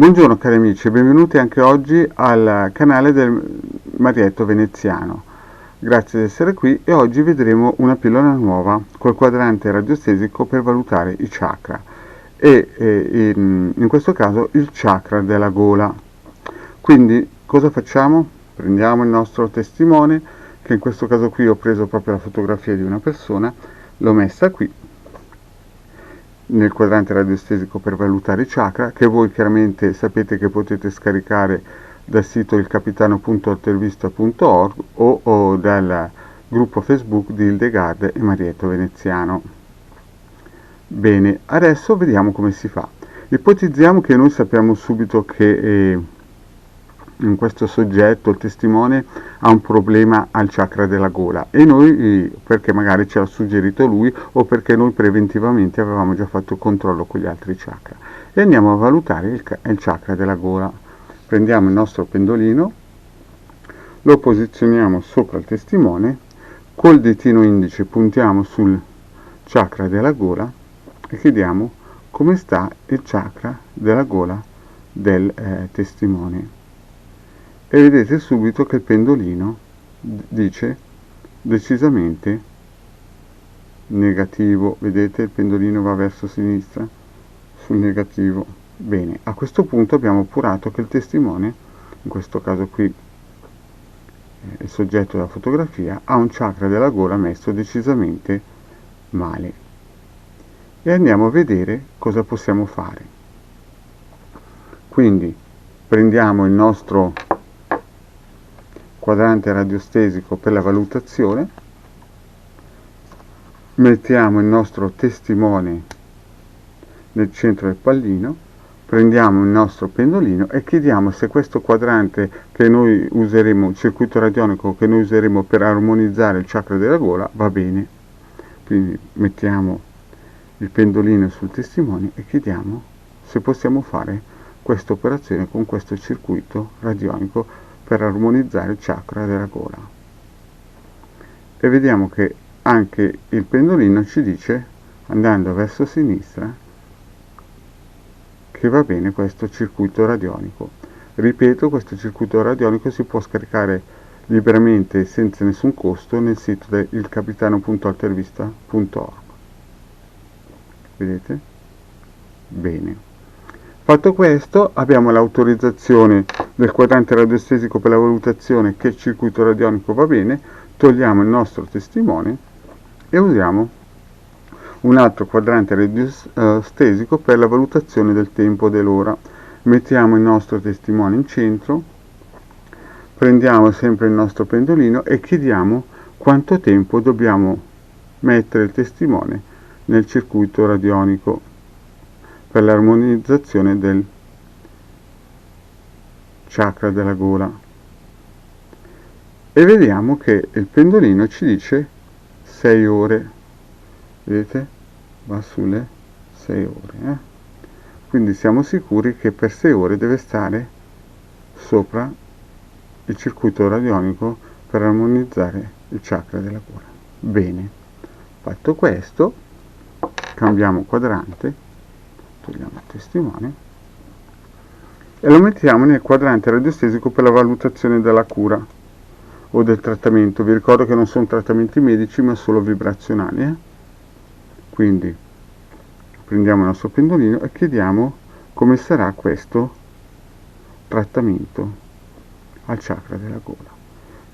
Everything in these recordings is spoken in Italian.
Buongiorno cari amici e benvenuti anche oggi al canale del Marietto Veneziano. Grazie di essere qui e oggi vedremo una pillola nuova col quadrante radiostesico per valutare i chakra e in questo caso il chakra della gola. Quindi cosa facciamo? Prendiamo il nostro testimone, che in questo caso qui ho preso proprio la fotografia di una persona, l'ho messa qui nel quadrante radiostesico per valutare i chakra, che voi chiaramente sapete che potete scaricare dal sito ilcapitano.altervista.org o dal gruppo Facebook di Hildegard e Marietto Veneziano. Bene, adesso vediamo come si fa. Ipotizziamo che noi sappiamo subito che in questo soggetto, il testimone, ha un problema al chakra della gola e noi, perché magari ce l'ha suggerito lui o perché noi preventivamente avevamo già fatto controllo con gli altri chakra, e andiamo a valutare il chakra della gola. Prendiamo il nostro pendolino, lo posizioniamo sopra il testimone, col ditino indice puntiamo sul chakra della gola e chiediamo come sta il chakra della gola del testimone. E vedete subito che il pendolino dice decisamente negativo. Vedete, il pendolino va verso sinistra sul negativo. Bene, a questo punto abbiamo appurato che il testimone, in questo caso qui il soggetto della fotografia, ha un chakra della gola messo decisamente male. E andiamo a vedere cosa possiamo fare. Quindi prendiamo il nostro quadrante radiostesico per la valutazione, mettiamo il nostro testimone nel centro del pallino, prendiamo il nostro pendolino e chiediamo se questo quadrante che noi useremo, il circuito radionico che noi useremo per armonizzare il chakra della gola, va bene. Quindi mettiamo il pendolino sul testimone e chiediamo se possiamo fare questa operazione con questo circuito radionico per armonizzare il chakra della gola. E vediamo che anche il pendolino ci dice, andando verso sinistra, che va bene questo circuito radionico. Ripeto, questo circuito radionico si può scaricare liberamente senza nessun costo nel sito del ilcapitano.altervista.org. Vedete? Bene. Fatto questo, abbiamo l'autorizzazione del quadrante radiostesico per la valutazione che il circuito radionico va bene, togliamo il nostro testimone e usiamo un altro quadrante radiostesico per la valutazione del tempo dell'ora. Mettiamo il nostro testimone in centro, prendiamo sempre il nostro pendolino e chiediamo quanto tempo dobbiamo mettere il testimone nel circuito radionico per l'armonizzazione del chakra della gola. E vediamo che il pendolino ci dice 6 ore. Vedete? Va sulle 6 ore. Quindi siamo sicuri che per 6 ore deve stare sopra il circuito radionico per armonizzare il chakra della gola. Bene. Fatto questo, cambiamo quadrante, togliamo il testimone e lo mettiamo nel quadrante radiostesico per la valutazione della cura o del trattamento. Vi ricordo che non sono trattamenti medici ma solo vibrazionali. Quindi prendiamo il nostro pendolino e chiediamo come sarà questo trattamento al chakra della gola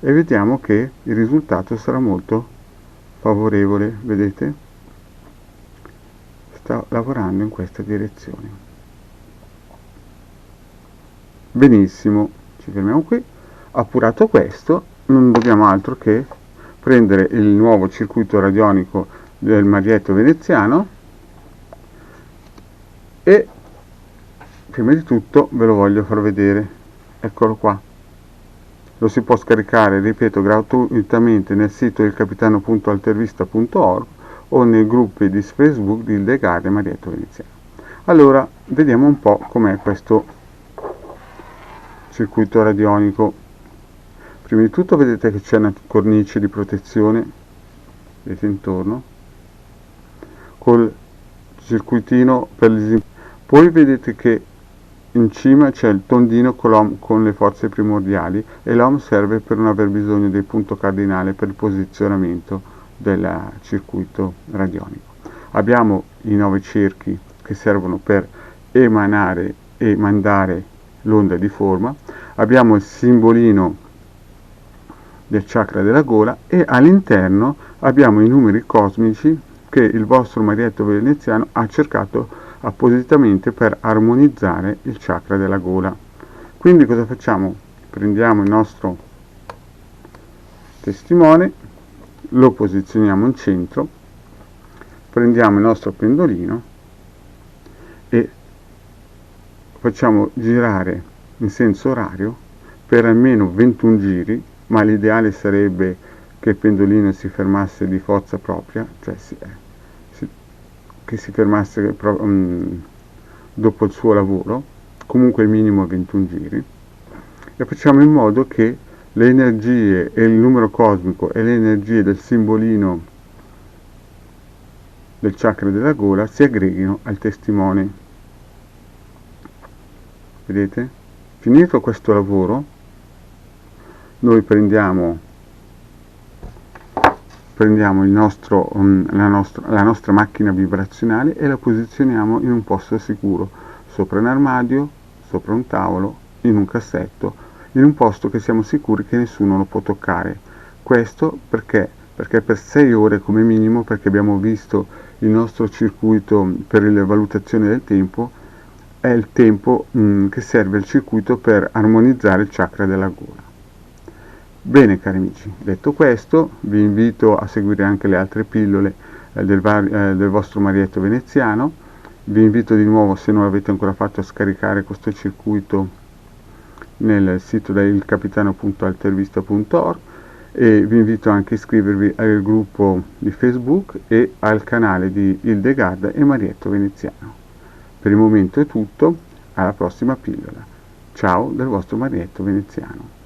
e vediamo che il risultato sarà molto favorevole. Vedete? Sta lavorando in questa direzione. Benissimo, ci fermiamo qui. Appurato questo, non dobbiamo altro che prendere il nuovo circuito radionico del Marietto Veneziano e prima di tutto ve lo voglio far vedere. Eccolo qua. Lo si può scaricare, ripeto, gratuitamente nel sito ilcapitano.altervista.org o nei gruppi di Facebook di Hildegard e Marietto Veneziano. Allora, vediamo un po' com'è questo circuito radionico. Prima di tutto vedete che c'è una cornice di protezione, vedete intorno, col circuitino per poi vedete che in cima c'è il tondino con le forze primordiali e l'OM serve per non aver bisogno del punto cardinale per il posizionamento del circuito radionico. Abbiamo i 9 cerchi che servono per emanare e mandare l'onda di forma, abbiamo il simbolino del chakra della gola e all'interno abbiamo i numeri cosmici che il vostro Marietto veneziano ha cercato appositamente per armonizzare il chakra della gola. Quindi cosa facciamo? Prendiamo il nostro testimone, lo posizioniamo in centro, prendiamo il nostro pendolino e facciamo girare in senso orario per almeno 21 giri, ma l'ideale sarebbe che il pendolino si fermasse di forza propria, cioè che si fermasse dopo il suo lavoro, comunque il minimo 21 giri, e facciamo in modo che le energie e il numero cosmico e le energie del simbolino del chakra della gola si aggreghino al testimone. Vedete? Finito questo lavoro, noi prendiamo la nostra macchina vibrazionale e la posizioniamo in un posto sicuro, sopra un armadio, sopra un tavolo, in un cassetto, in un posto che siamo sicuri che nessuno lo può toccare. Questo perché per 6 ore come minimo, perché abbiamo visto il nostro circuito per la valutazione del tempo, è il tempo che serve il circuito per armonizzare il chakra della gola. Bene cari amici, detto questo, vi invito a seguire anche le altre pillole del vostro Marietto veneziano. Vi invito di nuovo, se non l'avete ancora fatto, a scaricare questo circuito nel sito da ilcapitano.altervista.org e vi invito anche a iscrivervi al gruppo di Facebook e al canale di Hildegard e Marietto veneziano. Per il momento è tutto, alla prossima pillola. Ciao dal vostro Marietto veneziano.